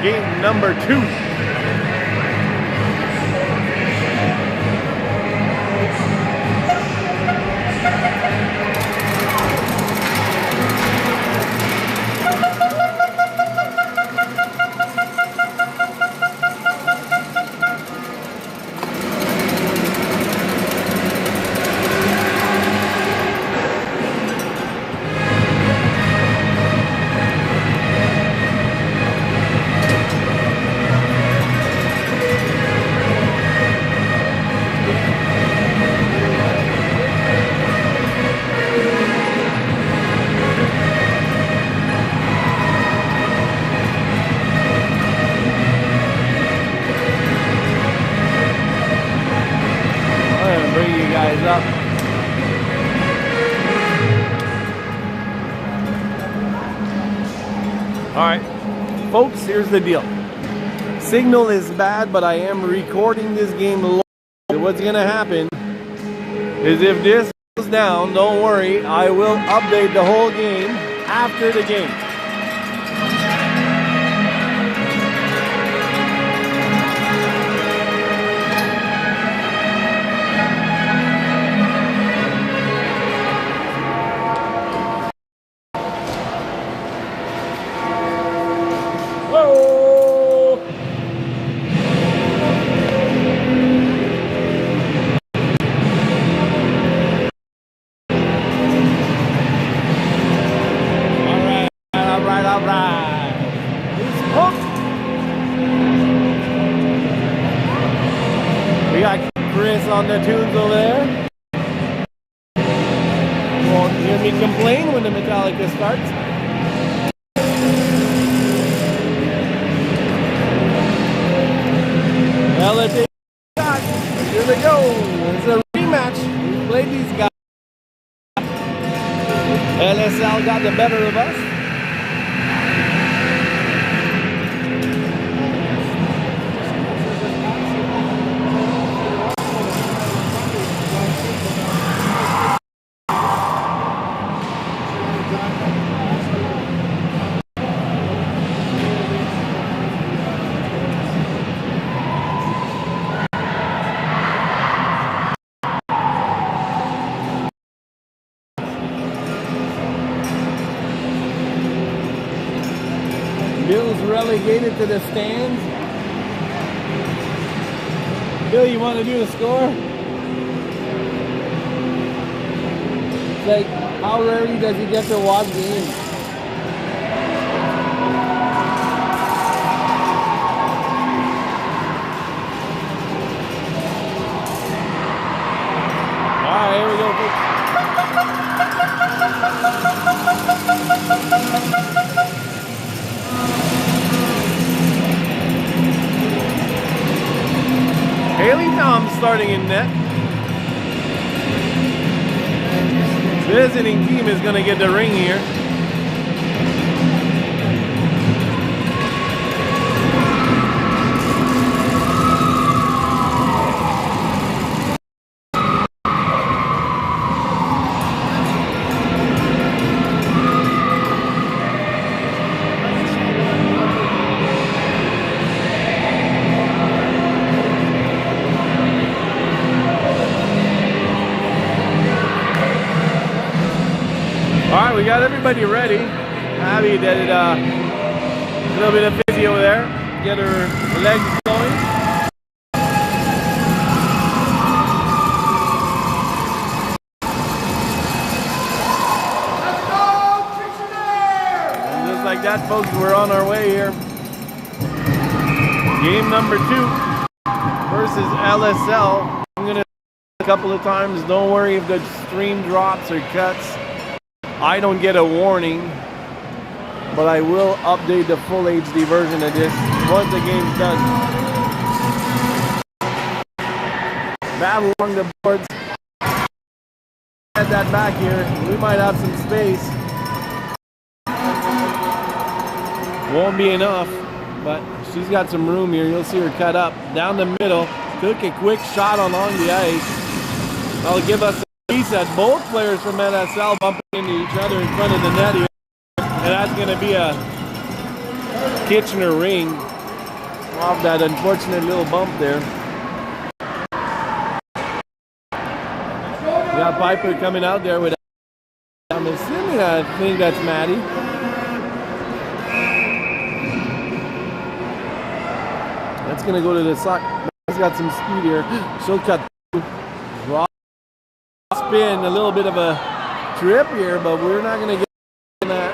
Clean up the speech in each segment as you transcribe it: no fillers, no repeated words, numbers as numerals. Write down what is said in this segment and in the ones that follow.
game number 2. Up. All right, folks, here's the deal. Signal is bad, but I am recording this game live. What's gonna happen is if this goes down, don't worry, I will update the whole game after the game. On the tunes over there. You won't hear me complain when the Metallica starts. Well, let's take a shot. Here we go. It's a rematch. We played these guys. LSL got the better of us. Bill's relegated to the stands. Bill, you want to do the score? It's like, how rarely does he get to watch games? All right, here we go, folks. Haley Tom's starting in net. Visiting team is going to get the ring here. Alright, we got everybody ready. Abby did a little bit of physio there. Get her legs going. Let's go, Dictionary! And just like that, folks, we're on our way here. Game number 2 versus LSL. I'm going to a couple of times. Don't worry if the stream drops or cuts. I don't get a warning, but I will update the full HD version of this once the game's done. Battle along the boards. Get that back here. We might have some space. Won't be enough, but she's got some room here. You'll see her cut up down the middle. Took a quick shot along the ice. That'll give us a reset. Both players from LSL bumping into each other in front of the net here. And that's going to be a Kitchener ring. off that unfortunate little bump there. We got Piper coming out there with, I'm assuming, I think that's Maddie. That's gonna go to the side. She's got some speed here. She'll cut through. Drop, spin, a little bit of a trip here, but we're not gonna get in that.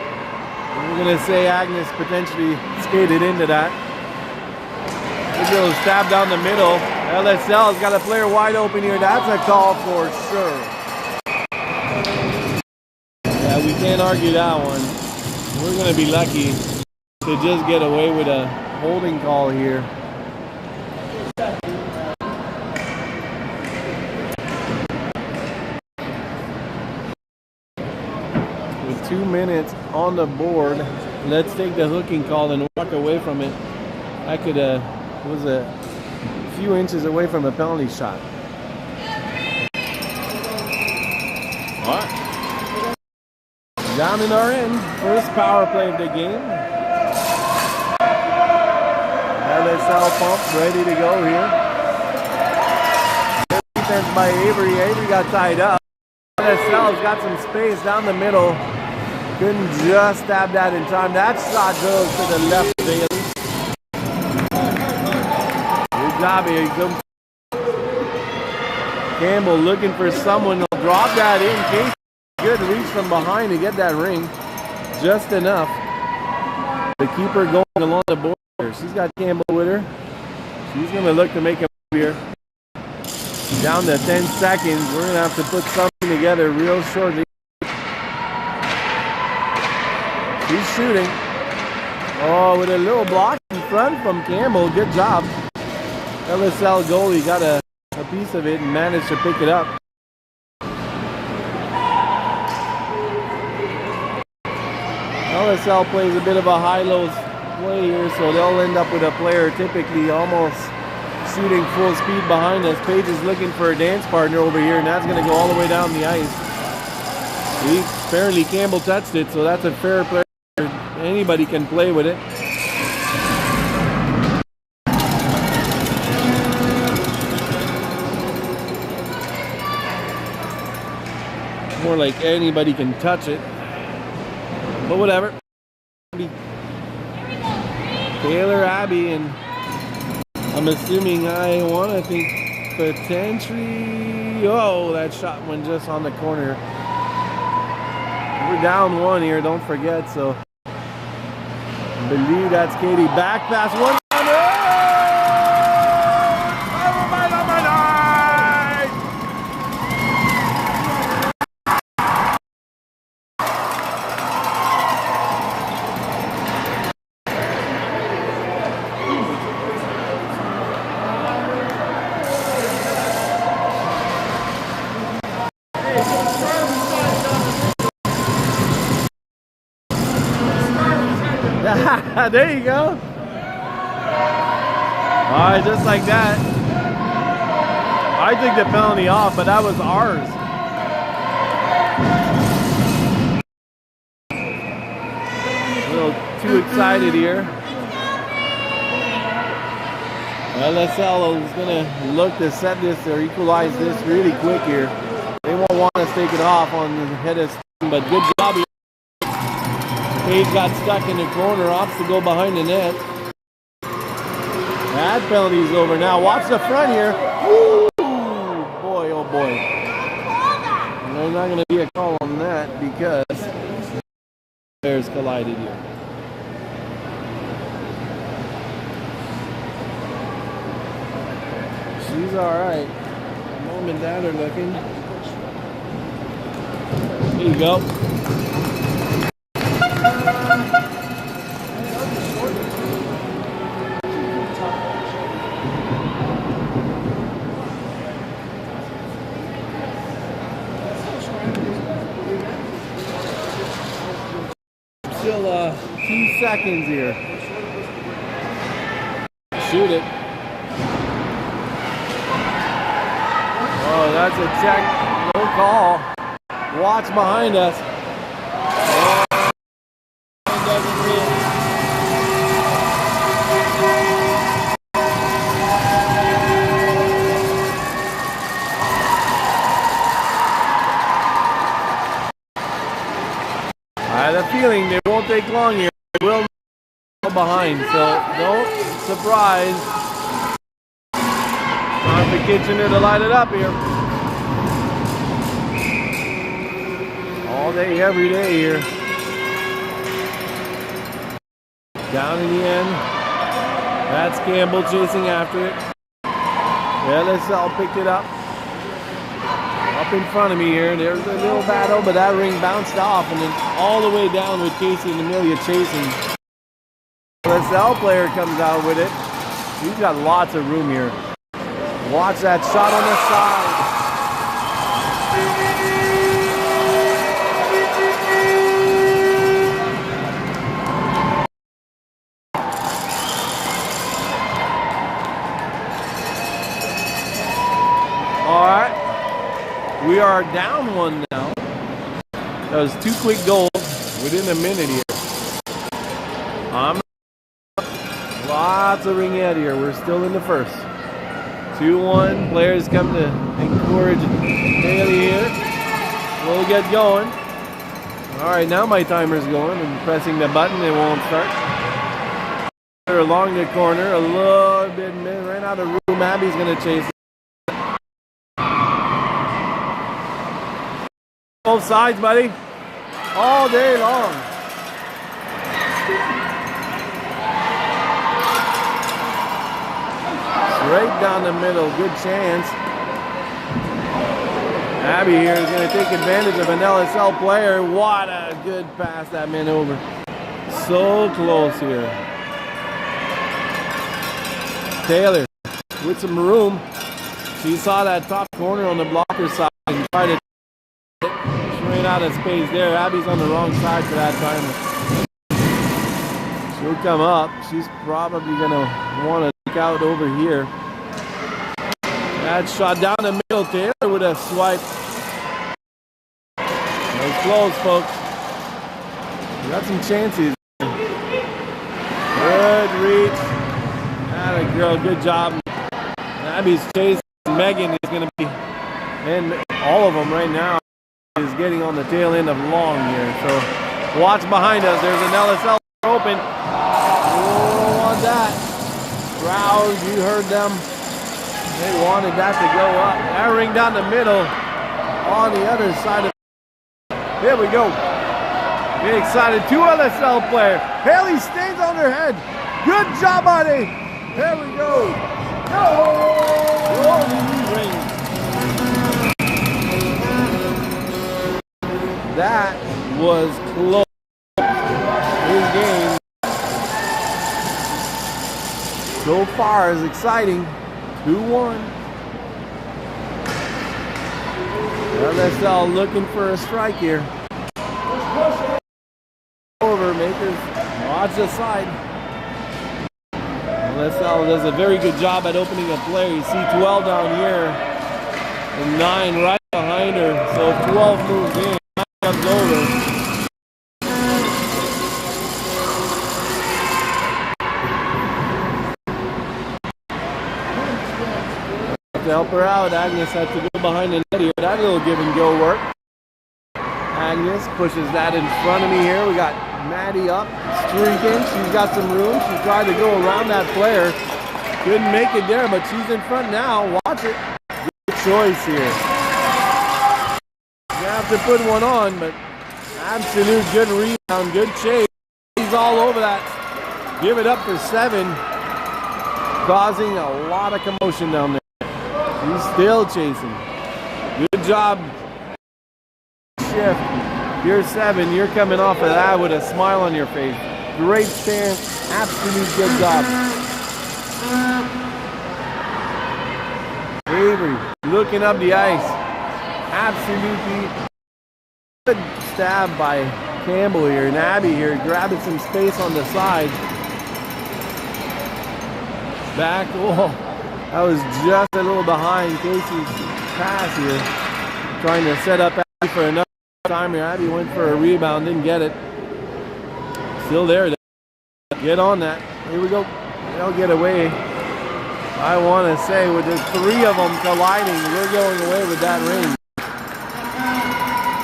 We're gonna say Agnes potentially skated into that. Big little stab down the middle. LSL's got a player wide open here. That's a call for sure. Yeah, we can't argue that one. We're gonna be lucky to just get away with a holding call here. With 2 minutes on the board, let's take the hooking call and walk away from it. That could was a few inches away from a penalty shot. What? Down in our end, first power play of the game. LSL pump ready to go here. Defense by Avery. Avery got tied up. LSL's got some space down the middle. Couldn't just stab that in time. That shot goes to the left of Bailey. Good job here. Campbell looking for someone to drop that in. Casey, good reach from behind to get that ring. Just enough. The keeper going along the board here. She's got Campbell with her. She's going to look to make a move here. Down to 10 seconds. We're going to have to put something together real shortly. She's shooting. Oh, with a little block in front from Campbell. Good job. LSL goalie got a piece of it and managed to pick it up. LSL plays a bit of a high-low play here, so they'll end up with a player typically almost shooting full speed behind us. Paige is looking for a dance partner over here, and that's going to go all the way down the ice. Apparently Campbell touched it, so that's a fair play. Anybody can play with it. More like anybody can touch it. But whatever. Taylor Abbey, and I'm assuming I want to think potentially. Oh, that shot went just on the corner. We're down one here, don't forget. So I believe that's Katie. Back pass one. There you go. All right, just like that. I took the penalty off, but that was ours. A little too excited here. LSL is going to look to set this or equalize this really quick here. They won't want us to take it off on the head of steam, but good job here. Paige got stuck in the corner, opts to go behind the net. That penalty's over now. Watch the front here. Woo! Boy, oh boy. There's not going to be a call on that because players collided here. She's all right. Mom and Dad are looking. There you go. Still 2 seconds here. Shoot it. Oh, that's a check. No call. Watch behind us. Oh, it doesn't feeling they won't take long here. They will go behind, so don't surprise. Time for Kitchener to light it up here. All day, every day here. Down in the end. That's Campbell chasing after it. LSL picked it up. Up in front of me here. There's a little battle, but that ring bounced off and then all the way down with Casey and Amelia chasing. LSL player comes out with it. He's got lots of room here. Watch that shot on the side. All right. We are down one now. That was 2 quick goals within a minute here. Lots of ring head here. We're still in the first. 2-1. Players come to encourage Haley here. We'll get going. All right, now my timer's going and pressing the button. It won't start. Along the corner, a little bit ran out of room. Abby's going to chase it. Both sides, buddy. All day long. Straight down the middle. Good chance. Abby here is going to take advantage of an LSL player. What a good pass that man over. So close here. Taylor with some room. She saw that top corner on the blocker side and tried to. She ran out of space there. Abby's on the wrong side for that time. She'll come up. She's probably going to want to look out over here. That shot down the middle. Taylor with a swipe. That was close, folks. We got some chances. Good reach. Atta girl, good job. Abby's chasing. Megan is going to be, and all of them right now is getting on the tail end of long here. So watch behind us. There's an LSL open. Oh, on that. Crowd, you heard them. They wanted that to go up. That ring down the middle on the other side of. Here we go. Get excited. 2 LSL player. Haley stays on her head. Good job, buddy. Here we go. Go! Ring. That was close. This game so far is exciting. 2-1. LSL looking for a strike here. Over, Makers. Watch the side. LSL does a very good job at opening a play. You see 12 down here and 9 right behind her. So if 12 moves in, 9 comes over. To help her out, Agnes had to go behind the net here. That little give and go work. Agnes pushes that in front of me here. We got Maddie up, streaking. She's got some room. She tried to go around that player. Couldn't make it there, but she's in front now. Watch it. Good choice here. You have to put one on, but absolute good rebound, good chase. He's all over that. Give it up for 7. Causing a lot of commotion down there. He's still chasing. Good job. Shift. You're 7. You're coming off of that with a smile on your face. Great stance. Absolute good job. Avery looking up the ice. Absolutely good stab by Campbell here. And Abby here grabbing some space on the side. Back. Oh. That was just a little behind Casey's pass here. Trying to set up Abby for another time here. Abby went for a rebound, didn't get it. Still there. Get on that. Here we go. They'll get away. I want to say with the 3 of them colliding, we're going away with that ring.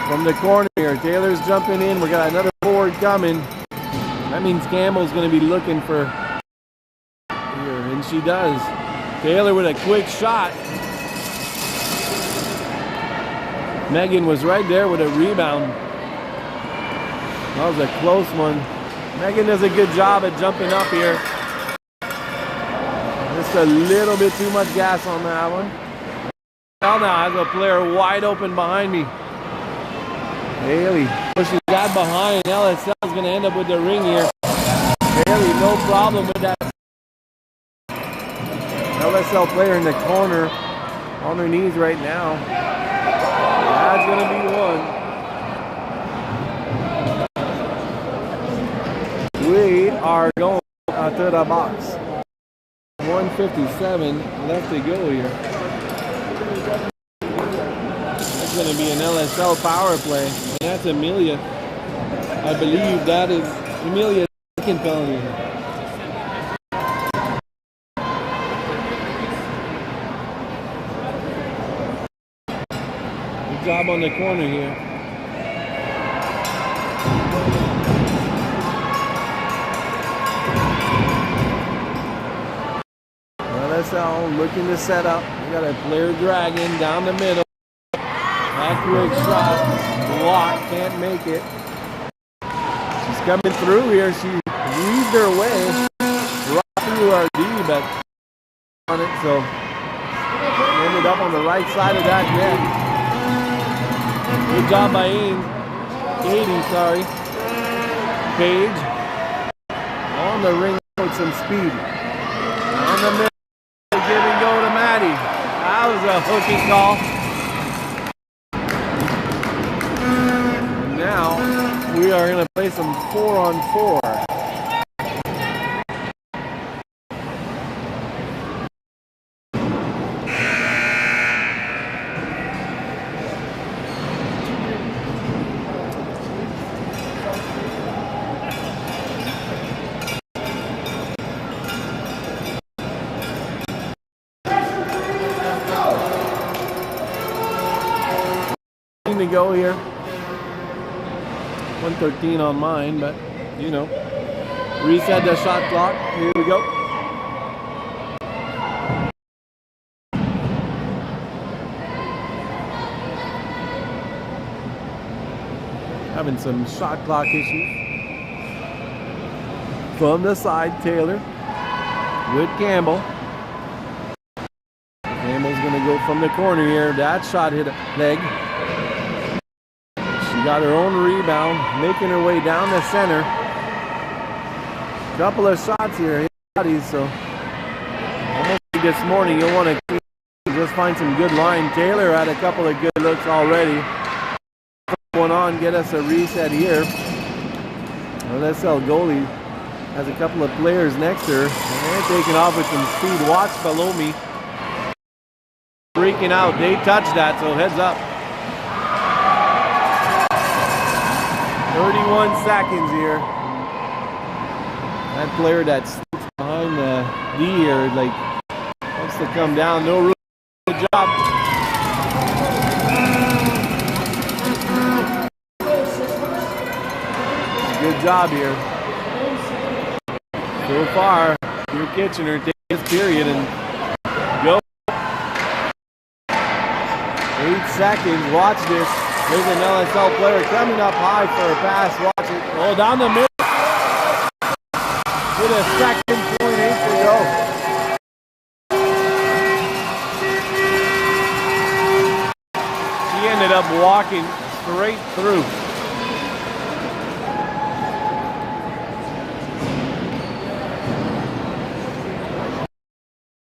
from the corner here. Taylor's jumping in. We got another forward coming. That means Campbell's going to be looking for here, and she does. Taylor with a quick shot. Megan was right there with a rebound. That was a close one. Megan does a good job at jumping up here. Just a little bit too much gas on that one. Now has a player wide open behind me. Haley pushes that behind. LSL is going to end up with the ring here. Haley, no problem with that. LSL player in the corner on her knees right now. That's going to be one. We are going to the box. 1:57 left to go here. That's going to be an LSL power play. And that's Amelia. I believe that is Amelia's second penalty. Good job on the corner here. LSL looking to set up. We got a player dragging down the middle. That quick shot. Block, can't make it. She's coming through here. She weaved her way right through our D, but on it, so ended up on the right side of that net. Good job by Katie, sorry. Paige on the ring with some speed. On the middle. Give and go to Maddie. That was a hooking call. And now we are going to play some 4-on-4. To go here. 1:13 on mine, but you know, reset the shot clock. Here we go. Having some shot clock issues. From the side, Taylor with Campbell. Campbell's going to go from the corner here. That shot hit a leg. Got her own rebound, making her way down the center. Couple of shots here, so almost like this morning you'll want to just find some good line. Taylor had a couple of good looks already. One on, get us a reset here. LSL goalie has a couple of players next to her. And they're taking off with some speed. Watch below me. Freaking out. They touched that, so heads up. 31 seconds here. That player that sits behind the D here, like, wants to come down. No room. Good job. Good job here. So far, your Kitchener takes this period and go. 8 seconds. Watch this. There's an LSL player coming up high for a pass. Watch it. Oh, down the middle. With a second, 0.8 to go. She ended up walking straight through.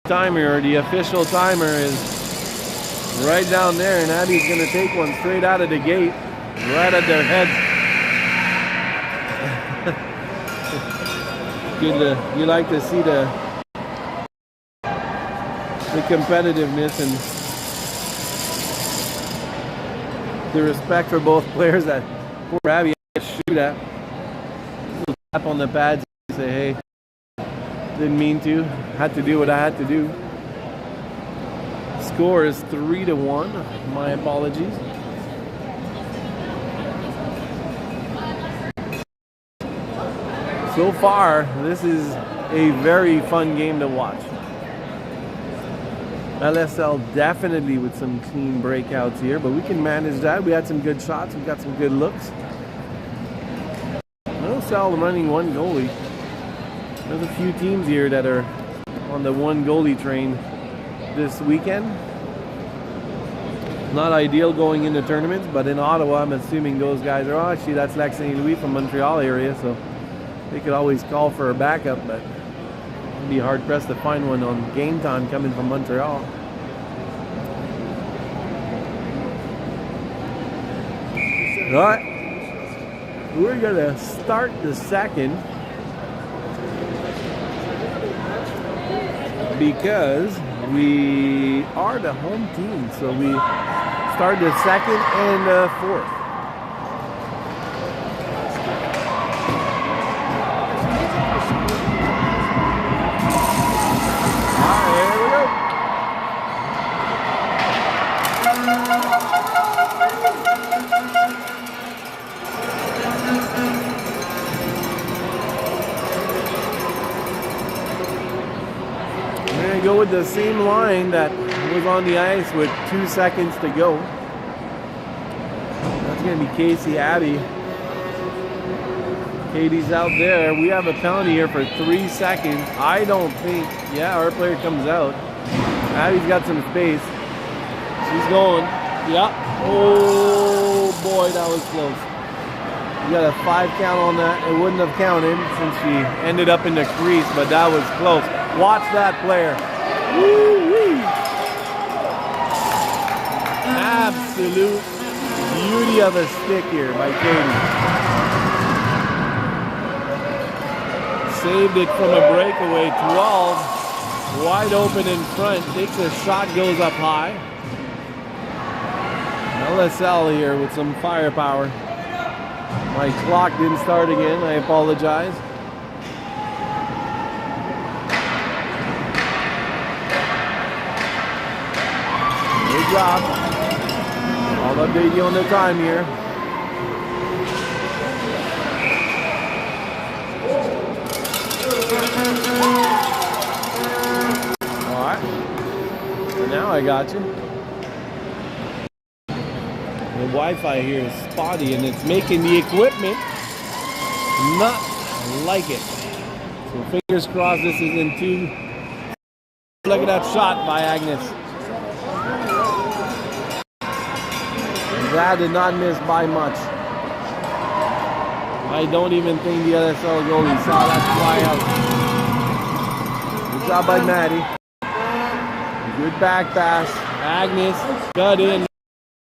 Timer, the official timer is right down there, and Abby's going to take one straight out of the gate, right at their heads. Good. You like to see the competitiveness and the respect for both players that poor Abby had to shoot at. Little tap on the pads and say, hey, didn't mean to, had to do what I had to do. Score is 3-1. My apologies. So far, this is a very fun game to watch. LSL definitely with some clean breakouts here, but we can manage that. We had some good shots. We got some good looks. LSL running one goalie. There's a few teams here that are on the one goalie train this weekend. Not ideal going into tournaments, but in Ottawa, I'm assuming those guys are, actually that's Lex and Louis from Montreal area, so they could always call for a backup, but it'd be hard pressed to find one on game time coming from Montreal. All right, we're gonna start the second because we are the home team, so we start the second and the fourth. Go with the same line that was on the ice with 2 seconds to go. That's going to be Casey Abbey. Katie's out there. We have a penalty here for 3 seconds. I don't think, yeah, our player comes out. Abbey's got some space. She's going. Yeah. Oh boy, that was close. We got a 5 count on that. It wouldn't have counted since she ended up in the crease, but that was close. Watch that player. Woo-wee. Absolute beauty of a stick here by Katie. Saved it from a breakaway. 12. Wide open in front. Takes a shot, goes up high. LSL here with some firepower. My clock didn't start again. I apologize. Good job. I'll update you on the time here. All right. So now I got you. The Wi-Fi here is spotty and it's making the equipment not like it. So fingers crossed this isn't too. Look at that shot by Agnes. Glad did not miss by much. I don't even think the LSL goalie saw that fly out. Good job by Maddie. Good back pass. Agnes got in.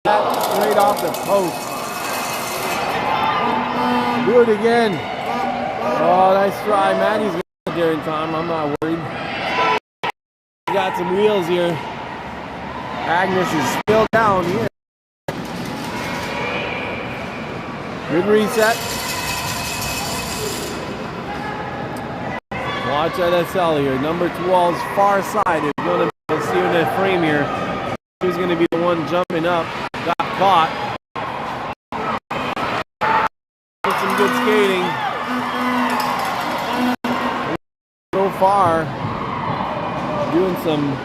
Straight off the post. Do it again. Oh, nice try. Maddie's got there in time. I'm not worried. We got some wheels here. Agnes is still down here. Good reset. Watch LSL here. Number 12's far side is going to be, see in the frame here. Who's going to be the one jumping up? Got caught. Did some good skating. So far, doing some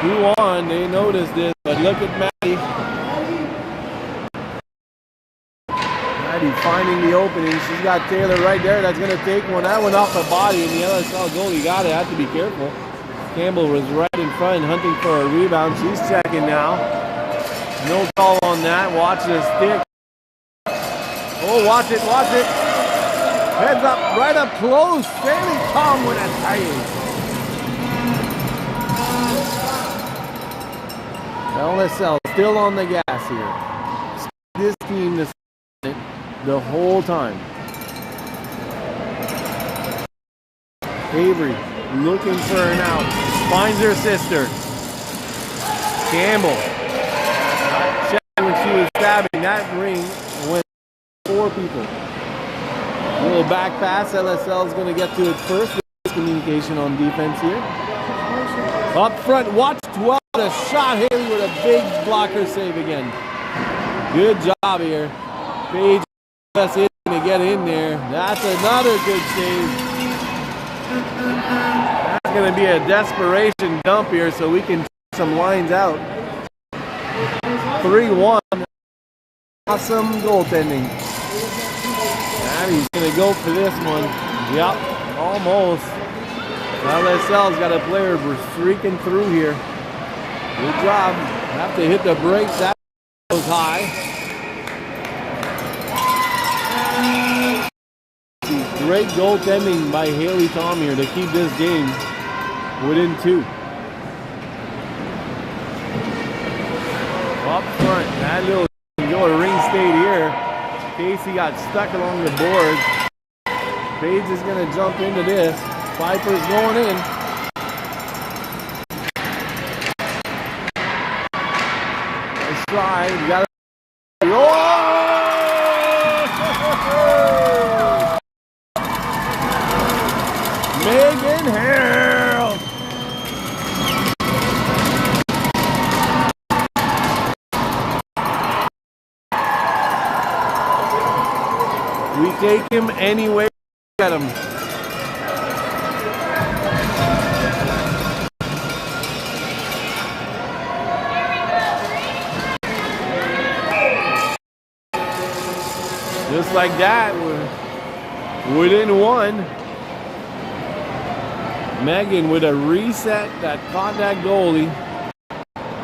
2-on. They noticed this, but look at Maddie. Maddie finding the opening. She's got Taylor right there. That's going to take one. That went off her body, and the LSL goalie got it. Had to be careful. Campbell was right in front, hunting for a rebound. She's checking now. No call on that. Watch the stick. Oh, watch it, watch it. Heads up, right up close. Bailey Tom with a tire. LSL still on the gas here. This team is the whole time. Avery looking for an out. Finds her sister. Campbell. When she was stabbing, that ring went 4 people. A little back pass. LSL is going to get to it first. Communication on defense here. Up front, watch 12. A shot. Haley with a big blocker save again. Good job here. Paige us in to get in there. That's another good save. That's going to be a desperation dump here so we can check some lines out. 3-1. Awesome goaltending. Abby's going to go for this one. Yep, almost. LSL's got a player streaking through here. Good job. Have to hit the brakes. That goes high. Great goaltending by Haley Tom here to keep this game within 2. Up front, that little ring stayed here. Casey got stuck along the boards. Page is going to jump into this. Piper's going in. Nice try. You got to. Oh! Megan Harrell. We take him anyway. Get him. Just like that, we're within 1. Megan with a reset that caught that goalie.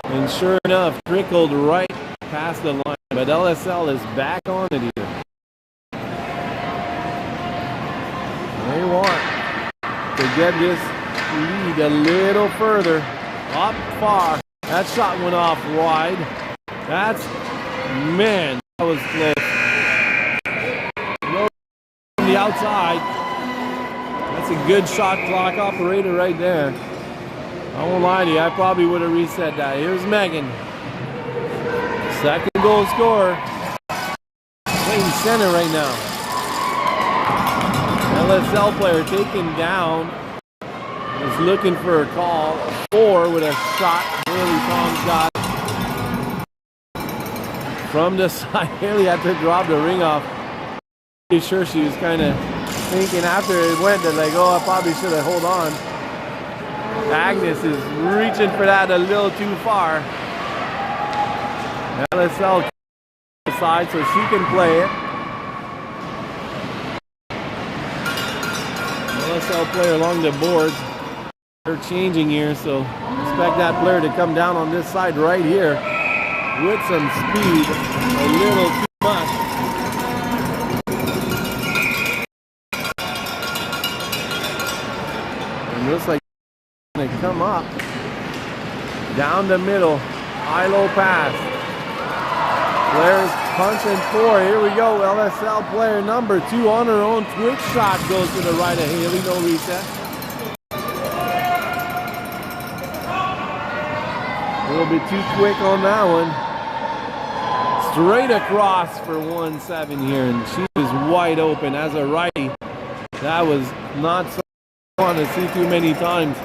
And sure enough, trickled right past the line. But LSL is back on it here. They want to get this lead a little further. Up far. That shot went off wide. That's, man, that was close. On the outside. That's a good shot clock operator right there. I won't lie to you, I probably would have reset that. Here's Megan. Second goal scorer. Playing center right now. LSL player taken down. Is looking for a call. 4 with a shot. Haley Tom's got from the side. Haley had to drop the ring off. Pretty sure she was kind of thinking after it went that like, oh, I probably should have hold on. Agnes is reaching for that a little too far. LSL side so she can play it. LSL player along the boards. They're changing here, so expect that player to come down on this side right here with some speed. A little too much. And looks like it's going to come up. Down the middle. High-low pass. Players punching 4. Here we go. LSL player number 2 on her own. Twitch shot goes to the right of Haley. No reset. A little bit too quick on that one. Straight across for 1-7 here. And she is wide open as a righty. That was not something I want to see too many times.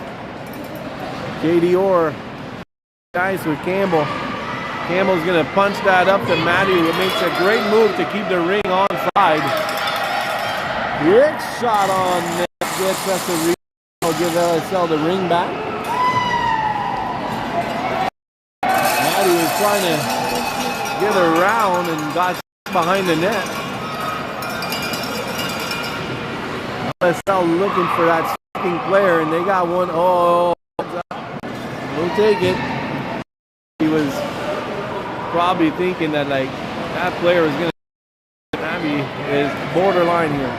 Katie Orr. Nice with Campbell. Campbell's going to punch that up to Maddie, who makes a great move to keep the ring onside. Quick shot on net. Gets us a ring. I'll give LSL the ring back. Maddie was trying to get around and got behind the net. LSL looking for that sticking player, and they got one. Oh, we'll take it. He was probably thinking that like that player was gonna. Abby is borderline here.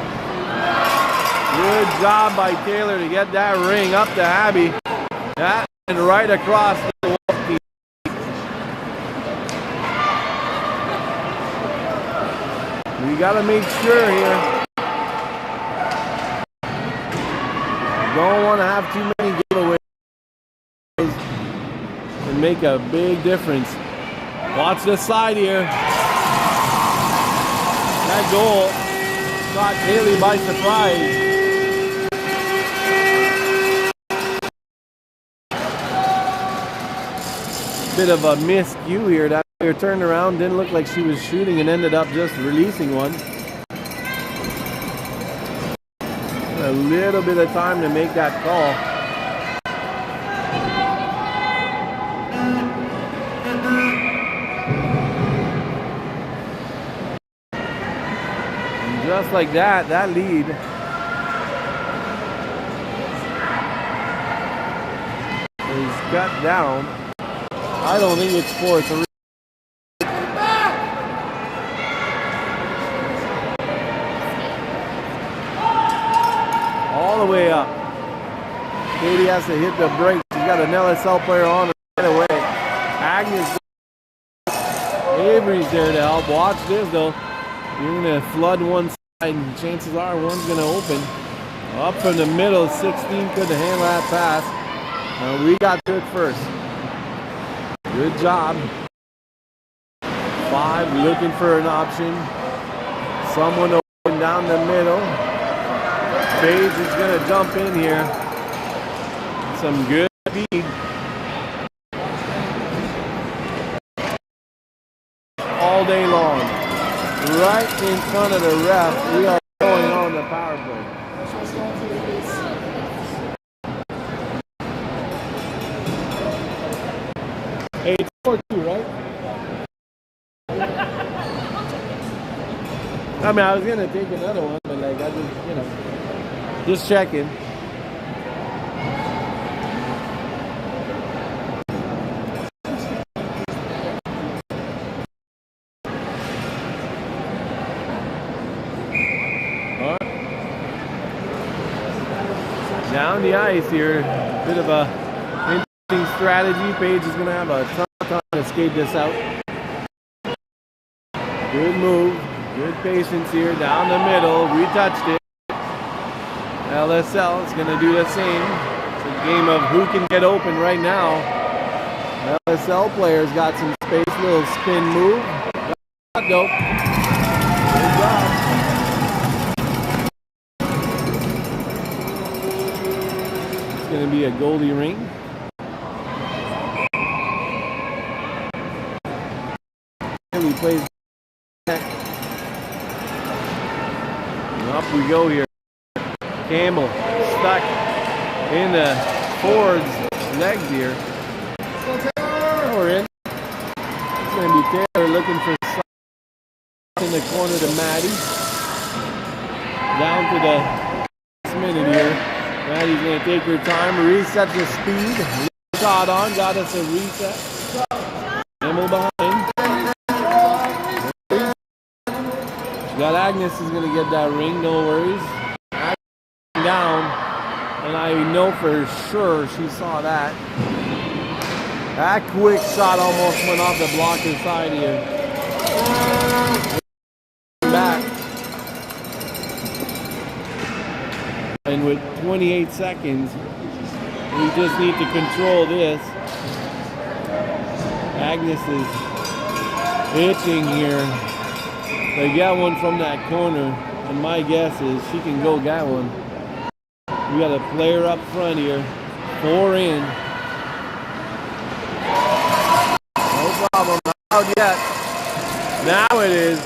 Good job by Taylor to get that ring up to Abby. That and right across the wall. We gotta make sure here. Don't want to have too many giveaways and make a big difference. Watch this side here. That goal caught Haley by surprise. Bit of a miscue here. That player turned around, didn't look like she was shooting and ended up just releasing one. A little bit of time to make that call. And just like that, that lead is cut down. I don't think it's 4-3. All the way up. Katie has to hit the brakes. She's got an LSL player on her right away. Agnes, Avery's there to help. Watch this though. You're going to flood one side and chances are one's going to open. Up from the middle, 16 couldn't handle that pass. We got to it first. Good job. 5 looking for an option. Someone open down the middle. Page is going to jump in here. Some good speed. All day long. Right in front of the ref. We are going on the power play. Hey, it's 4-2, right? I mean, I was going to take another one, but like, I just, you know. Just checking. All right. Down the ice here. Bit of a interesting strategy. Paige is going to have a ton of time to skate this out. Good move. Good patience here. Down the middle. Retouched it. LSL is going to do the same. It's a game of who can get open right now. LSL players got some space, little spin move. Nope. Good job. It's going to be a Goldie ring. And he plays back. And up we go here. Campbell stuck in the Ford's legs here. Or in. It's going to be Taylor looking for in the corner to Maddie. Down to the last minute here. Maddie's going to take her time, reset the speed. Shot on, got us a reset. Campbell behind. She got Agnes is going to get that ring, no worries. Down, and I know for sure she saw that. That quick shot almost went off the blocker side here. Back. And with 28 seconds, we just need to control this. Agnes is itching here to get one from that corner, and my guess is she can go get one. We got a player up front here. 4 in. No problem. Not out yet. Now it is.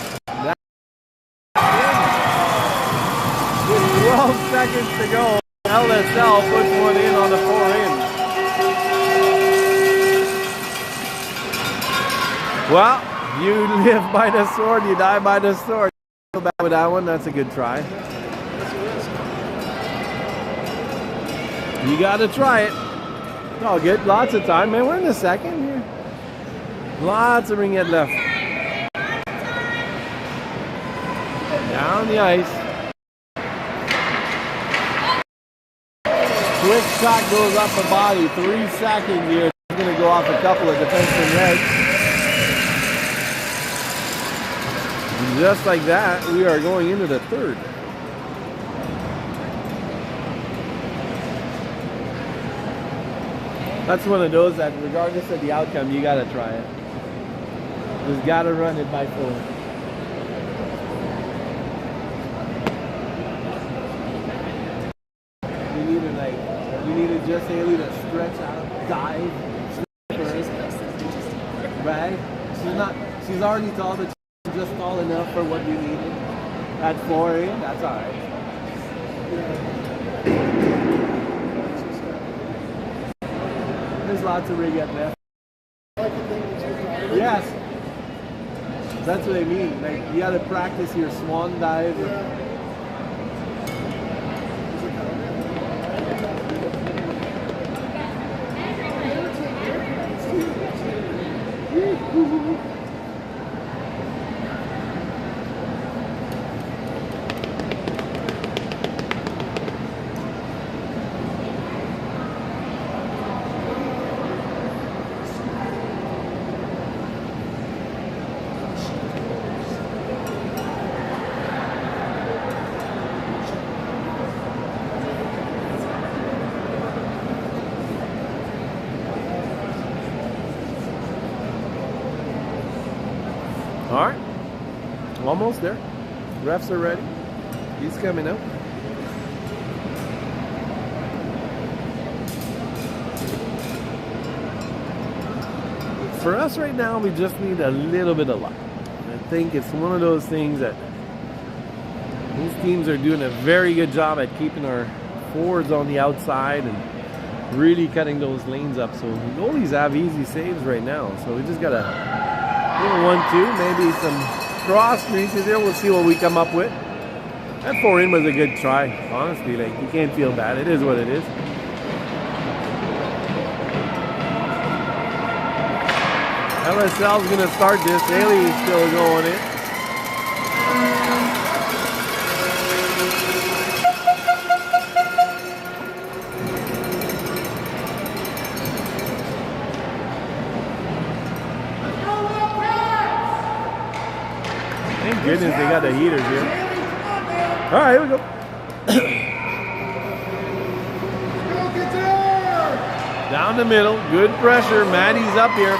12 seconds to go. LSL puts one in on the 4 in. Well, you live by the sword, you die by the sword. Go back with that one. That's a good try. You gotta try it. It's all good. Lots of time, man. We're in the second here. Lots of ring head left. Down the ice. Quick shot goes off the body. 3 seconds here. It's gonna go off a couple of defenseman legs. And just like that, we are going into the third. That's one of those that regardless of the outcome, you gotta try it. Just gotta run it by 4. You need to just Haley to stretch out, dive, first. Right? She's already tall, but she's just tall enough for what you needed. At 4 in, that's alright. There's lots of rig at left. Yes. That's what I mean. Like you gotta practice your swan dive. All right, almost there. Refs are ready. He's coming up. For us right now, we just need a little bit of luck. I think it's one of those things that these teams are doing a very good job at keeping our forwards on the outside and really cutting those lanes up. So the goalies have easy saves right now. So we just gotta 1-2, maybe some cross creases here. We'll see what we come up with. That 4-in was a good try. Honestly, like you can't feel bad. It is what it is. LSL's gonna start this. Haley's still going in. Thank goodness they got the heaters here. All right, here we go. Down the middle, good pressure. Maddie's up here.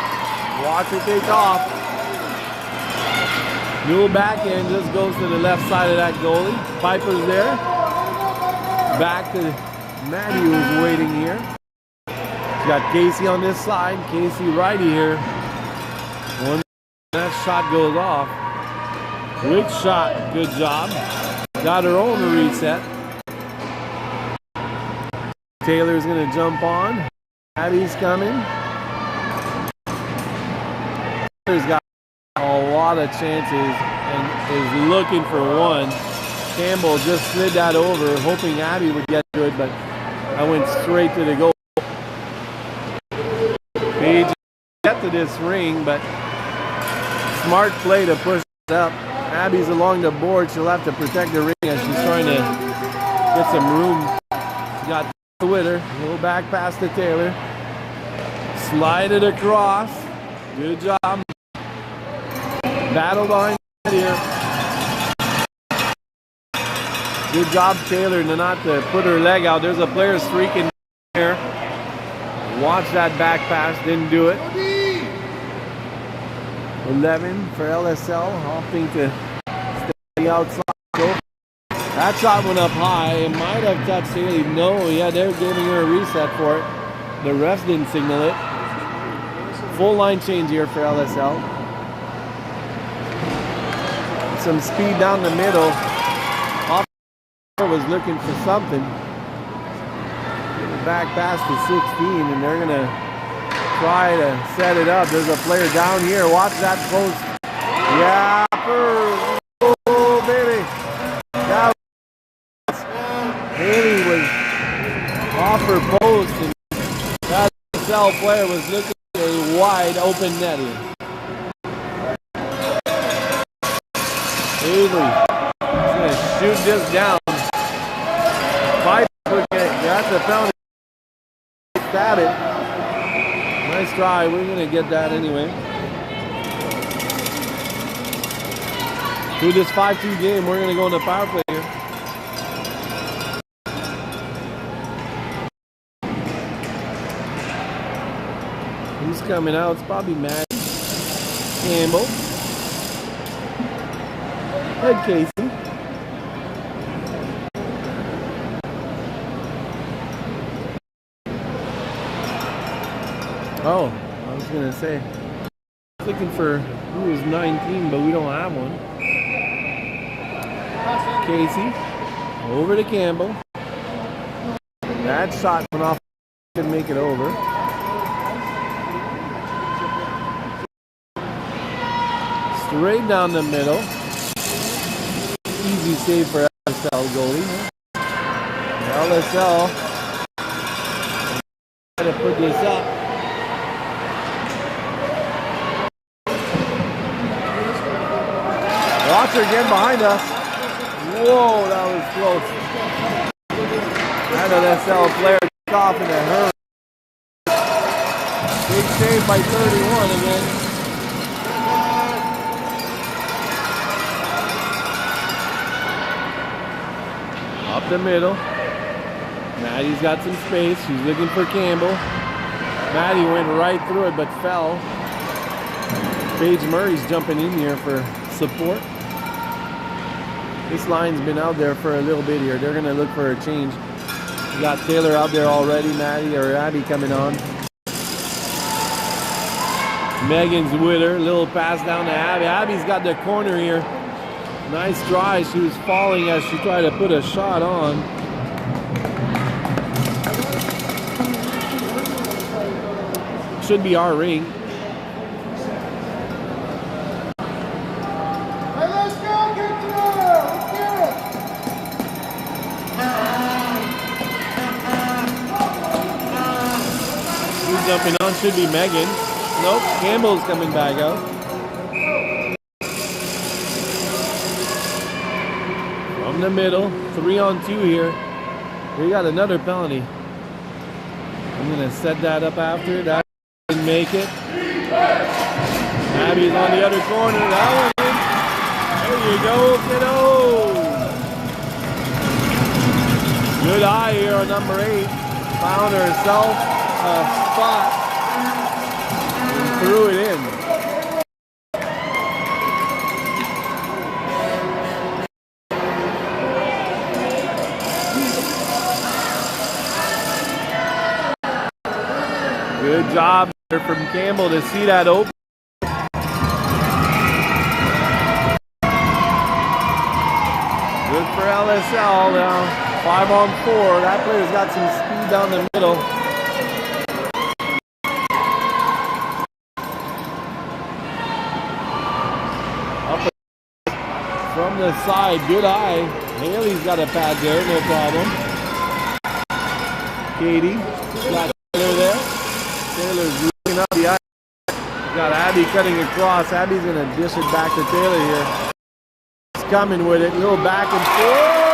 Watch her take off. New backhand just goes to the left side of that goalie. Piper's there. Back to Maddie, who's waiting here. She's got Casey on this side. Casey righty here. One that shot goes off. Quick shot, good job. Got her own reset. Taylor's gonna jump on. Abby's coming. Taylor's got a lot of chances and is looking for one. Campbell just slid that over, hoping Abby would get to it, but I went straight to the goal. Paige get to this ring, but smart play to push it up. Abby's along the board. She'll have to protect the ring as she's trying to get some room. She got with her. Little back pass to Taylor. Slide it across. Good job. Battle behind here. Good job, Taylor, not to put her leg out. There's a player streaking there. Watch that back pass. Didn't do it. 11 for LSL, opting to stay outside. That shot went up high. It might have touched Haley. No, yeah, they're giving her a reset for it. The refs didn't signal it. Full line change here for LSL. Some speed down the middle. Was looking for something. Back pass to 16, and they're gonna try to set it up. There's a player down here. Watch that post. Yeah, oh baby. That was, Haley was off her post, and that cell player was looking at a wide open net here. Haley is gonna shoot this down. That's a penalty. Stab it. Nice try. We're going to get that anyway. Through this 5-2 game, we're going to go in the power play here. Who's coming out? It's probably Matt Campbell. Good Casey. Oh, I was gonna say, looking for who was 19, but we don't have one. Casey, over to Campbell. That shot went off, didn't make it over. Straight down the middle. Easy save for LSL goalie. LSL try to put this up. Watcher again behind us. Whoa, that was close. That LSL player took off in a hurry. Big save by 31 again. Up the middle. Maddie's got some space. She's looking for Campbell. Maddie went right through it but fell. Paige Murray's jumping in here for support. This line's been out there for a little bit here. They're going to look for a change. We got Taylor out there already. Maddie or Abby coming on. Megan's with her. Little pass down to Abby. Abby's got the corner here. Nice drive. She was falling as she tried to put a shot on. Should be our ring. Hey, let's go, get to there. Let's get it. Who's jumping on? Should be Megan. Nope, Campbell's coming back out. From the middle, 3-on-2 here. We got another penalty. I'm gonna set that up after. That didn't make it. Abby's on the other corner. That one in. There you go, kiddo. Good eye here on number 8. Found herself a spot and threw it in. Good job there from Campbell to see that open. Good for LSL now. 5-on-4. That player's got some speed down the middle. Up from the side. Good eye. Haley's got a pad there. No problem. Katie got Taylor there. Taylor's looking up the eye. Got Abby cutting across. Abby's going to dish it back to Taylor here. He's coming with it. Little back and forth.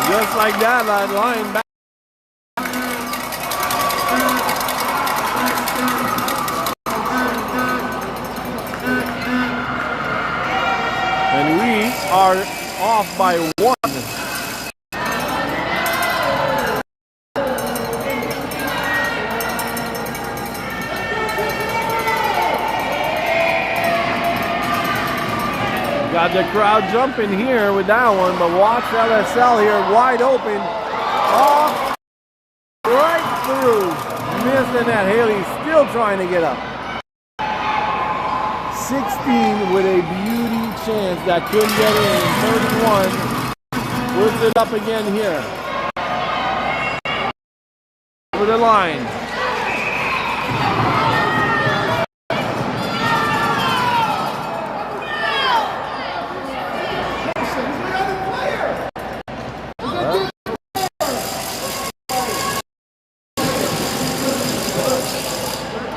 Just like that, line back. And we are off by 1. Got the crowd jumping here with that one, but watch LSL here, wide open. Off, right through. Missed the net. Haley still trying to get up. 16 with a beauty chance that couldn't get in. 31 puts it up again here. Over the line.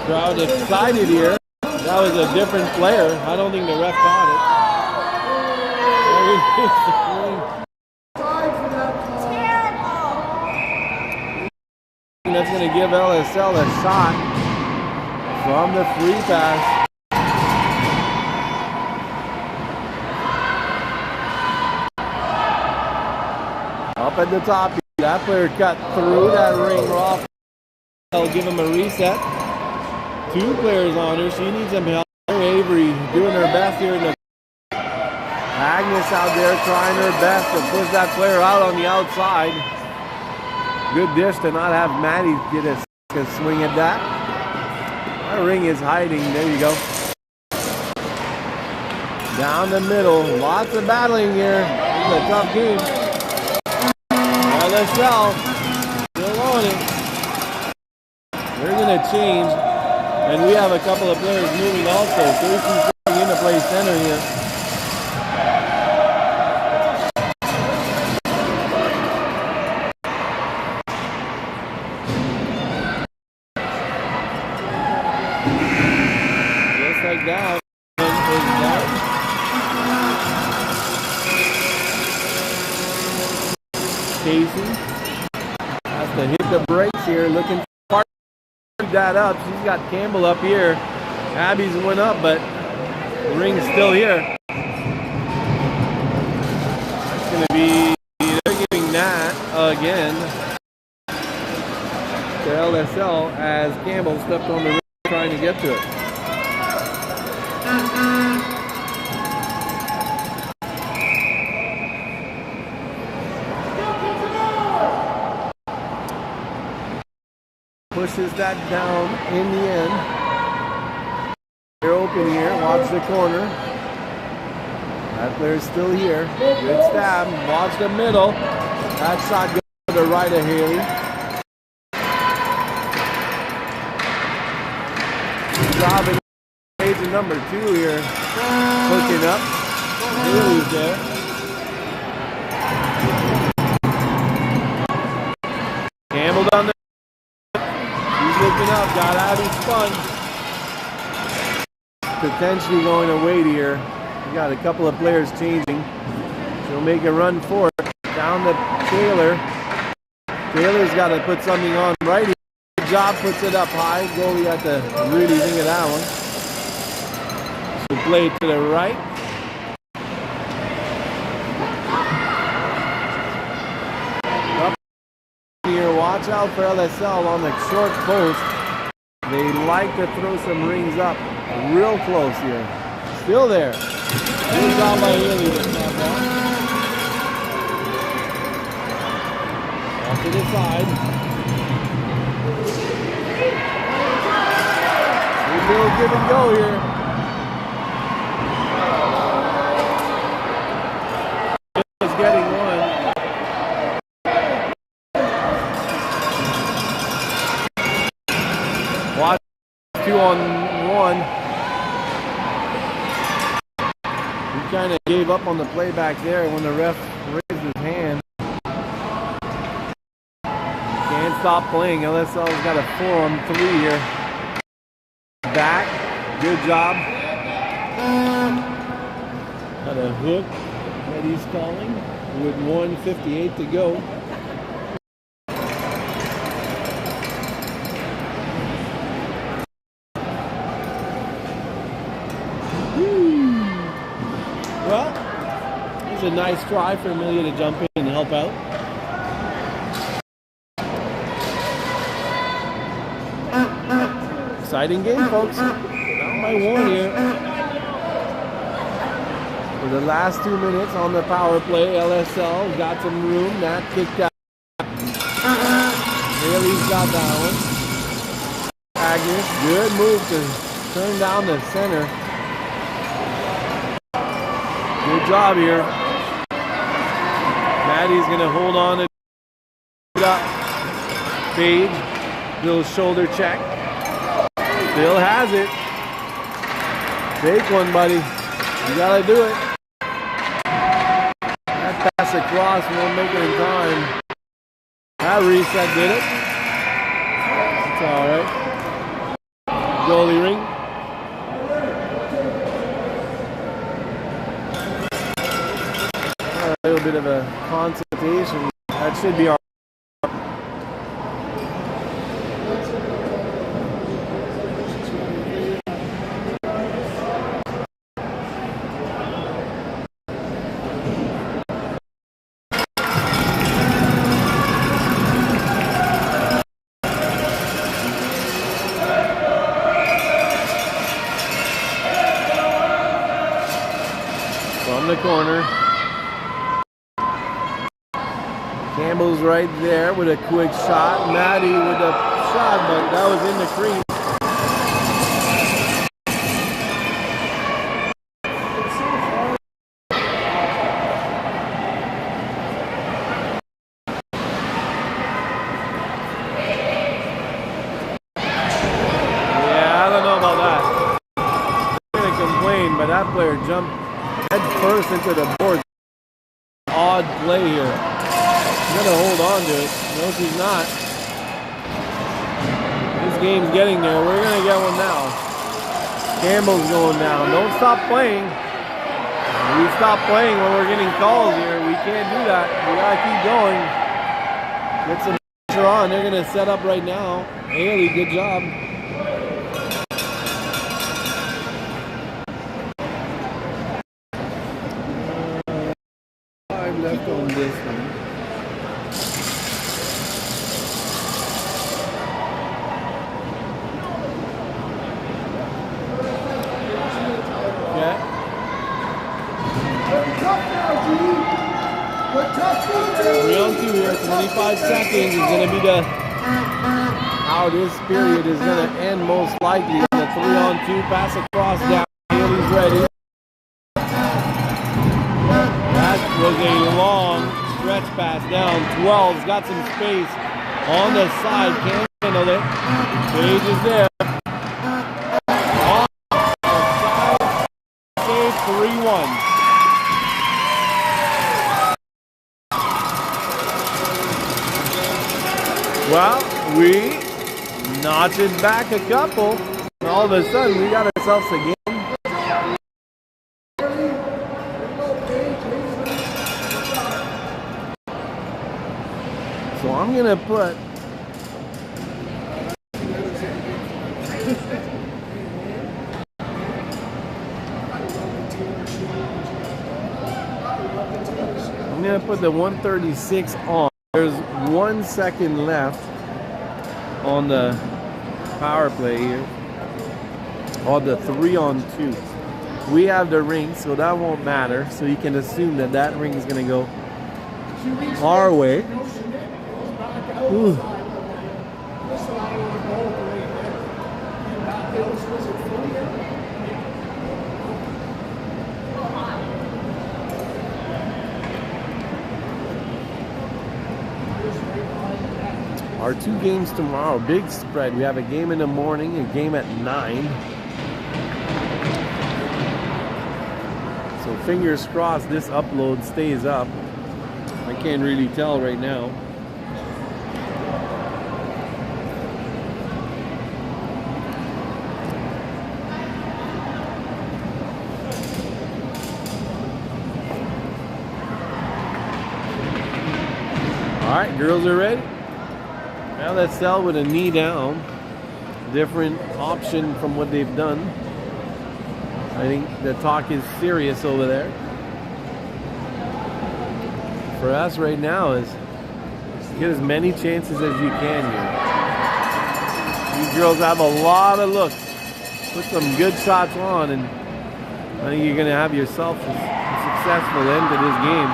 Crowd excited here. That was a different player. I don't think the ref caught it. That's going to give LSL a shot from the free pass. Up at the top, that player cut through that ring. Roth. I'll give him a reset. 2 players on her. She needs some help. Avery doing her best here. Agnes out there trying her best to push that player out on the outside. Good dish to not have Maddie get a swing at that. That ring is hiding. There you go. Down the middle. Lots of battling here. This is a tough game. LSL still on it. They're going to change. And we have a couple of players moving also. Casey's going into play center here. Just like that. Casey has to hit the brakes here, looking to park that up. She's got Campbell up here. Abby's went up, but the ring's still here. It's going to be, they're giving that again to LSL as Campbell stepped on the ring trying to get to it. Pushes that down in the end. They're open here. Watch the corner. That player's still here. Good stab. Watch the middle. That shot goes to the right of Haley. Good job in agent number 2 here. Hooking up. Haley's there. Campbell down there. Looking up, got Abby spun. Potentially going to wait here. We got a couple of players changing. She'll make a run for it. Down to Taylor. Taylor's got to put something on right here. Good job, puts it up high. Goalie got to really think of that one. She'll play it to the right. Here, watch out for LSL on the short post. They like to throw some rings up real close here. Still there. Good job by Haley with that ball. Off to the side. Good little give and go here. Is getting one. Watch 2-on-1. He kind of gave up on the play back there when the ref raised his hand. Can't stop playing. LSL's got a 4-on-3 here. Back. Good job. Got a hook that he's calling with 1:58 to go. Well, it was a nice try for Amelia to jump in and help out. Exciting game, folks. Down by 1 here. For the last 2 minutes on the power play, LSL got some room. Nat kicked out. Haley's got that one. Agnes, good move to turn down the center. Good job here. Maddie's going to hold on to it up. Page, little shoulder check. Still has it. Take one, buddy. You got to do it. That pass across won't make it in time. That reset did it. It's all right. Goalie ring. A little bit of a consultation. That should be our. From the corner. Campbell's right there with a quick shot. Maddie with a shot, but that was in the crease. that player jumped head first into the board. Odd play here. He's gonna hold on to it. No, he's not. This game's getting there. We're gonna get one now. Campbell's going down. Don't stop playing. We stop playing when we're getting calls here. We can't do that. We gotta keep going. Get some pressure on. They're gonna set up right now. Haley, good job. Five left on this one. Okay. 3 on 2 here, 25 seconds is going to be how this period is going to end most likely. On the 3 on 2, pass across down, Haley's ready. That was a long stretch pass down, 12's got some space on the side, can't handle it. Page is there. On the side, save 3-1. Well, we notch it back a couple, and all of a sudden we got ourselves a game. So I'm gonna put the 136 on. There's 1 second left on the power play here, on the 3 on 2. We have the ring, so that won't matter. So you can assume that that ring is going to go our way. Ooh. Our 2 games tomorrow, big spread. We have a game in the morning, a game at 9. So fingers crossed this upload stays up. I can't really tell right now. All right, girls are ready. LSL with a knee down. Different option from what they've done. I think the talk is serious over there. For us right now is get as many chances as you can here. These girls have a lot of looks. Put some good shots on, and I think you're going to have yourself a successful end to this game.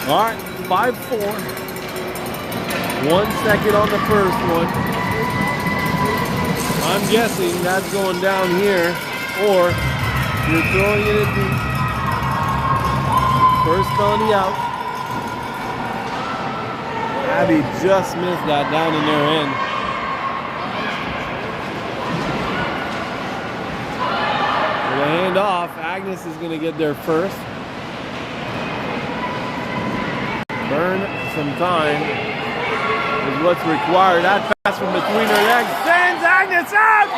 All right, 5-4. 1 second on the first one. I'm guessing that's going down here, or you're throwing it in deep. First penalty out. Abby just missed that down in their end. With a hand off, Agnes is going to get there first. Burn some time is what's required. That pass from between her legs sends Agnes out!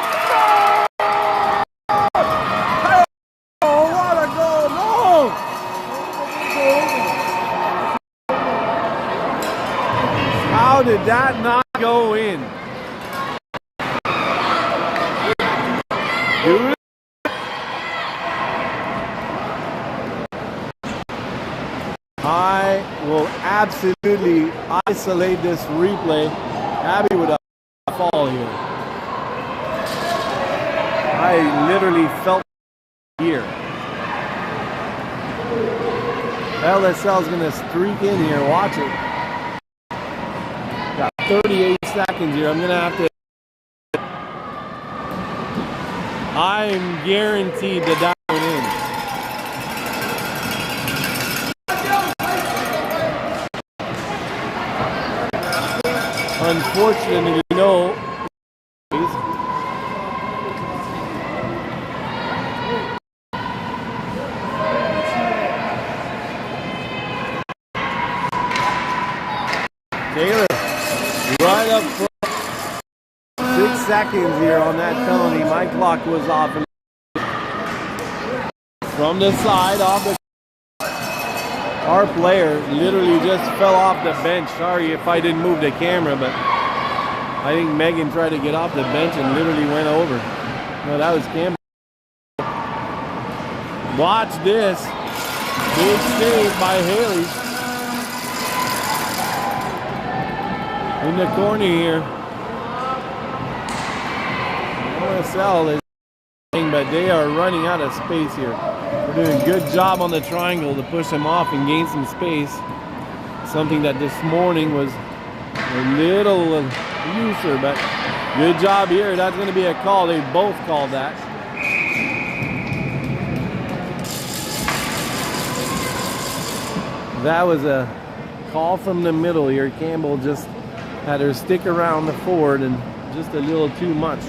Oh, what a goal! No! How did that not go in? Dude. I will absolutely isolate this replay. Abby with a fall here. I literally felt here. LSL is going to streak in here. Watch it. Got 38 seconds here. I'm going to have to I'm guaranteed that one in. Unfortunately, no. Taylor, right up front. 6 seconds here on that penalty. My clock was off. From the side, off the. Our player literally just fell off the bench. Sorry if I didn't move the camera, but I think Megan tried to get off the bench and literally went over. No, that was Campbell. Watch this. Big save by Haley. In the corner here. LSL is but they are running out of space here. We're doing a good job on the triangle to push them off and gain some space. Something that this morning was a little looser, but good job here. That's going to be a call. They both called that. That was a call from the middle here. Campbell just had her stick around the forward and just a little too much.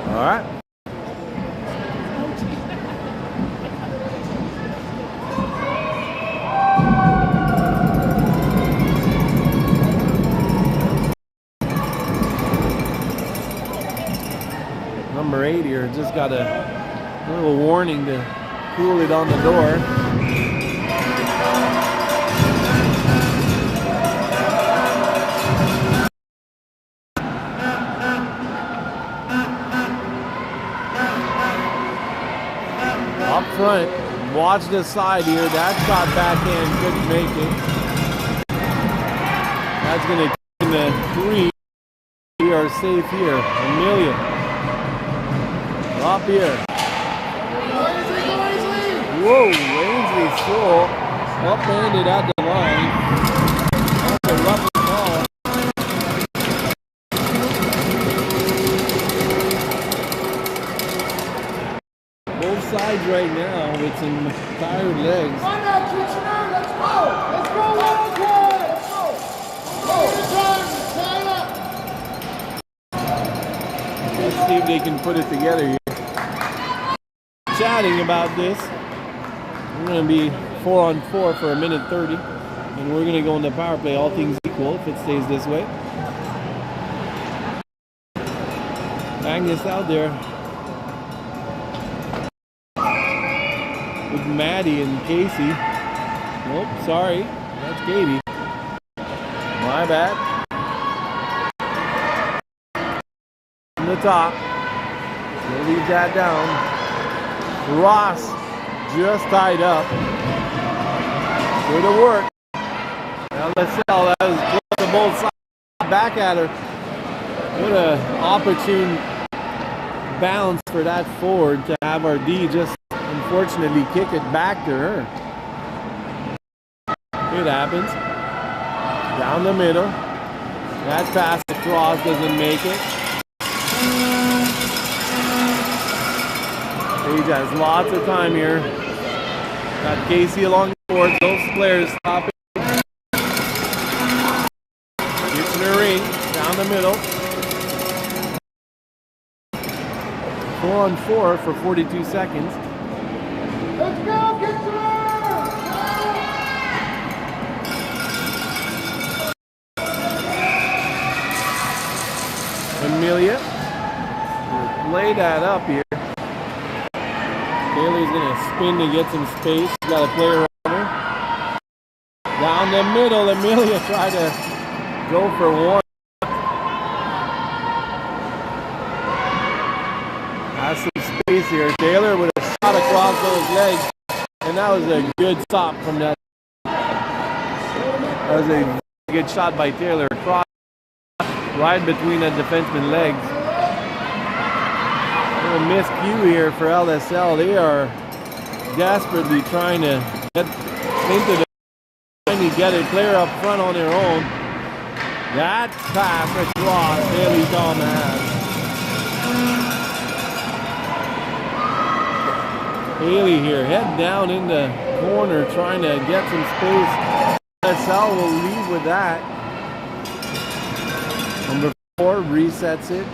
All right. Number 8 here just got a little warning to cool it on the door. Up front, watch this side here. That shot backhand couldn't make it. That's going to in the 3. We are safe here. Amelia. Up here. Whoa, Ainsley Stroll upended at the line. That's a rough call. Both sides right now with some tired legs. Come on now, Kitchener, let's go! Let's go, Wildcat! Let's go! Let's see if they can put it together here. Chatting about this. We're going to be 4-on-4 for 1:30, and we're going to go into power play, all things equal, if it stays this way. Agnes out there with Maddie and Casey. Nope, sorry, that's Katie. My bad. From the top, we'll leave that down. Ross just tied up. Good to work. LSL, that was close to both sides. Back at her. What an opportune bounce for that forward to have our D just unfortunately kick it back to her. It happens. Down the middle. That pass across doesn't make it. Paige has lots of time here. Got Casey along the board. Those players stop it. Gets in her ring. Down the middle. 4-on-4 for 42 seconds. Let's go, Kitchener! Amelia. Lay that up here. Taylor's going to spin to get some space. She's got a player on her. Down the middle, Amelia tried to go for one. Has some space here. Taylor with a shot across those legs. And that was a good stop from that. That was a good shot by Taylor across, right between the defenseman's legs. A miscue here for LSL. They are desperately trying to get into the trying to get a player up front on their own. That pass across Haley Thomas. Haley here, head down in the corner, trying to get some space. LSL will lead with that. Number 4 resets it.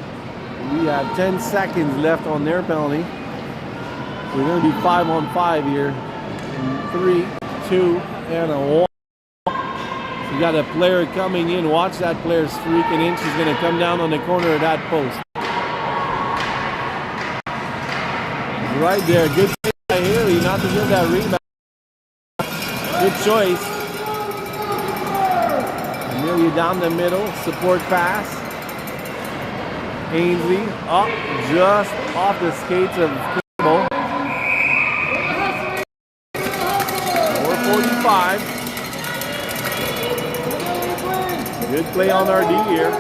We have 10 seconds left on their penalty. We're going to be 5-on-5 here. 3, 2, and a 1. You got a player coming in. Watch that player streaking in. She's going to come down on the corner of that post. Right there. Good play by Haley not to give that rebound. Good choice. Amelia down the middle. Support pass. Ainsley up just off the skates of Kimball. 4:45. Good play on our D here.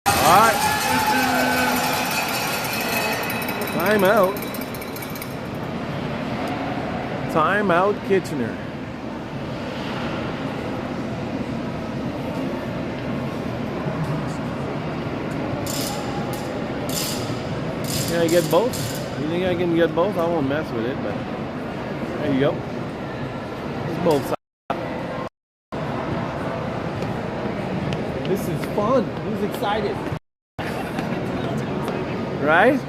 All right. Timeout. Timeout, Kitchener. Can I get both? You think I can get both? I won't mess with it, but there you go. It's both sides. This is fun. Who's excited? Right?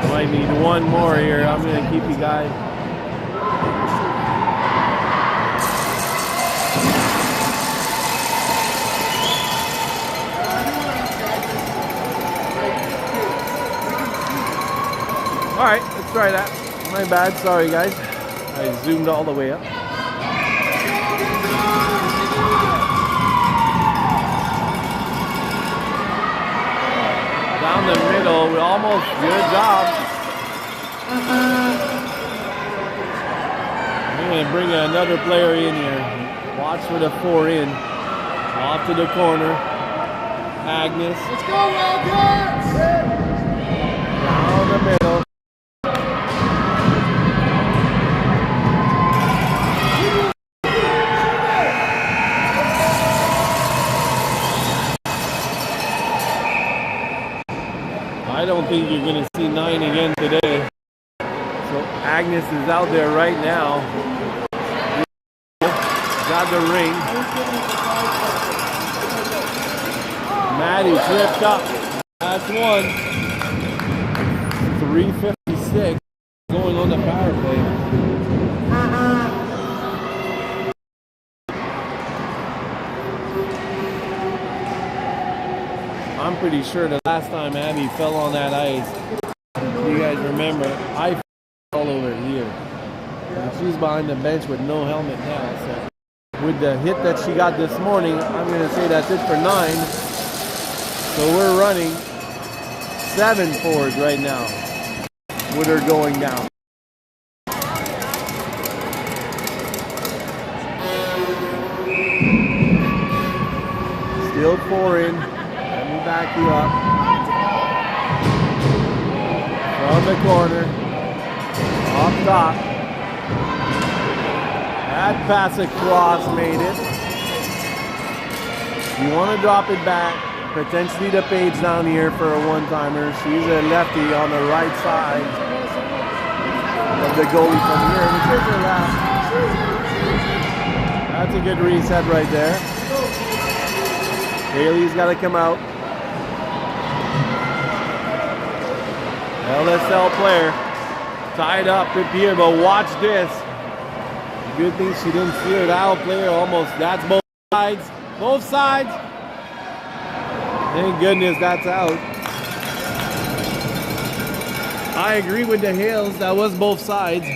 Might need one more here. I'm going to keep you guys. All right, let's try that. My bad. Sorry, guys. I zoomed all the way up. Down the middle, we almost good job. We're going to bring another player in here. Watch for the 4 in. Off to the corner. Agnes. Let's go, Wildcats! Down the middle. I don't think you're going to see 9 again today. So Agnes is out there right now. Got the ring. Maddie tripped up. That's one. 3:56 going on the power play. I'm pretty sure the last time Abby fell on that ice, you guys remember, I fell all over here. And she's behind the bench with no helmet now. So with the hit that she got this morning, I'm going to say that's it for 9. So we're running 7 forwards right now with her going down. Still 4 in. Let me back you up. From the corner. Off top. That pass across made it. You want to drop it back. Potentially the Page down here for a one-timer. She's a lefty on the right side of the goalie from here. And here's her last. That's a good reset right there. Haley's got to come out. LSL player tied up here, but watch this. Good thing she didn't steer it out. Player almost. That's both sides. Both sides. Thank goodness that's out. I agree with the Hales. That was both sides.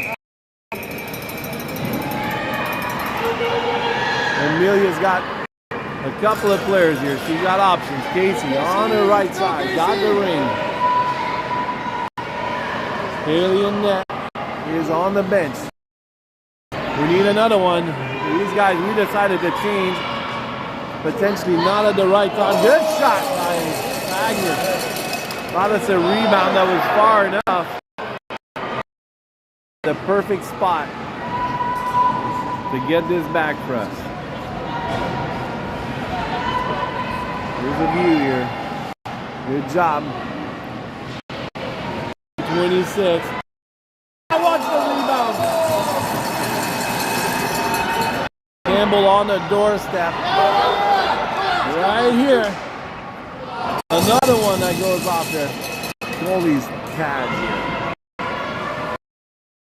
Amelia's got a couple of players here. She's got options. Casey on her right side. Got the ring. Haley in net is on the bench. We need another one. These guys, we decided to change. Potentially not at the right time. Good shot by Agnes. Thought it's a rebound that was far enough. The perfect spot to get this back for us. Here's a view here. Good job. 26. I watch the rebound. Campbell on the doorstep. Right here. Another one that goes off there. All these tags here.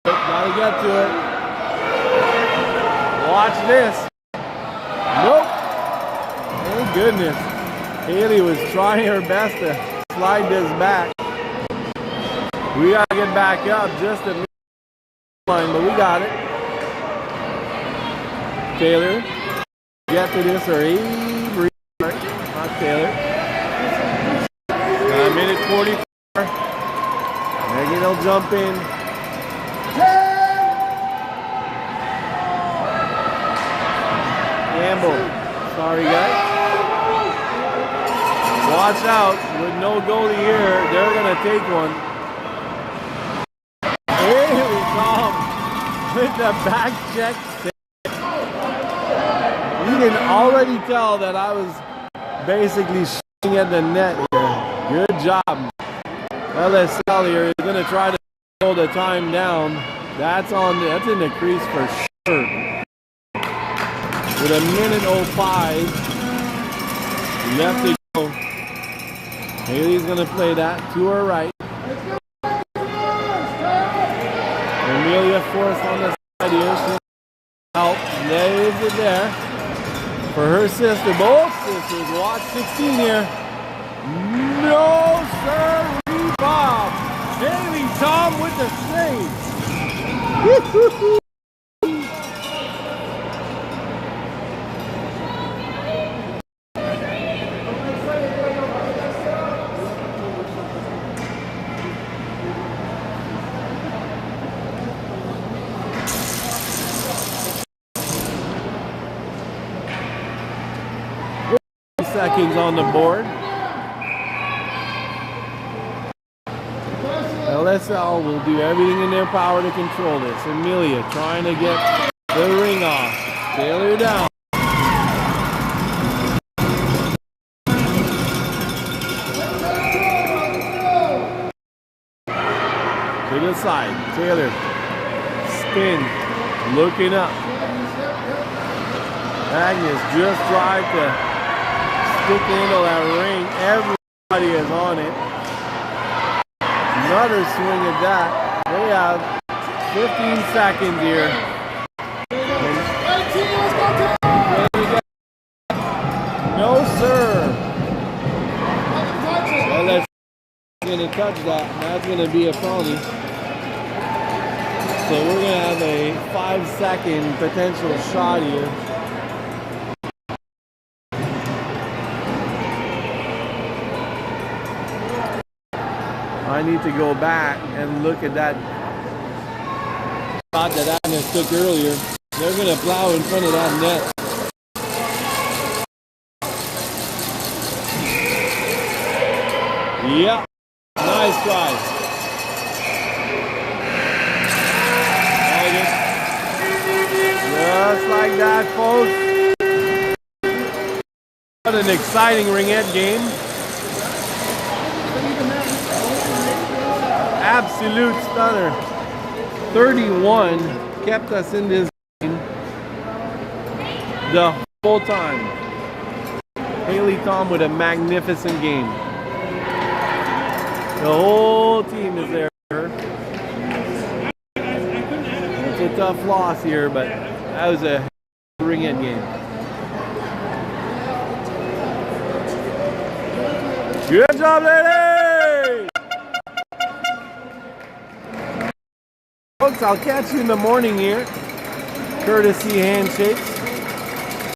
Gotta get to it. Watch this. Nope. Thank goodness. Haley was trying her best to slide this back. We gotta get back up just a line, but we got it. Taylor, get to this or Avery, not Taylor. Minute 44. Megan will jump in. Campbell, sorry guys. Watch out, with no goalie here, they're gonna take one. Haley Tom with the back check. You can already tell that I was basically shooting at the net here. Good job. LSL here is going to try to hold the time down. That's in the crease for sure. With a minute 05 left to go. Haley's going to play that to her right. Amelia Forrest on the side here. She's out. Lays it there. For her sister, both sisters. Watch 16 here. No, sir, Bob. Haley Tom with the save. Woo-hoo-hoo. 30 seconds on the board. LSL will do everything in their power to control this. Amelia trying to get the ring off. Taylor down. To the side. Taylor. Spin. Looking up. Agnes just tried to stick into that ring. Everybody is on it. Another swing at that. They have 15 seconds here. No, sir. Well, that's going to touch that, and that's going to be a penalty. So we're going to have a 5-second potential shot here. I need to go back and look at that shot that Agnes took earlier. They're going to plow in front of that net. Yeah, nice try. Just like that, folks. What an exciting ringette game. Absolute stunner. 31 kept us in this game the whole time. Haley Tom with a magnificent game. The whole team is there. It's a tough loss here, but that was a ringette game. Good job, ladies! Folks, I'll catch you in the morning here. Courtesy handshakes.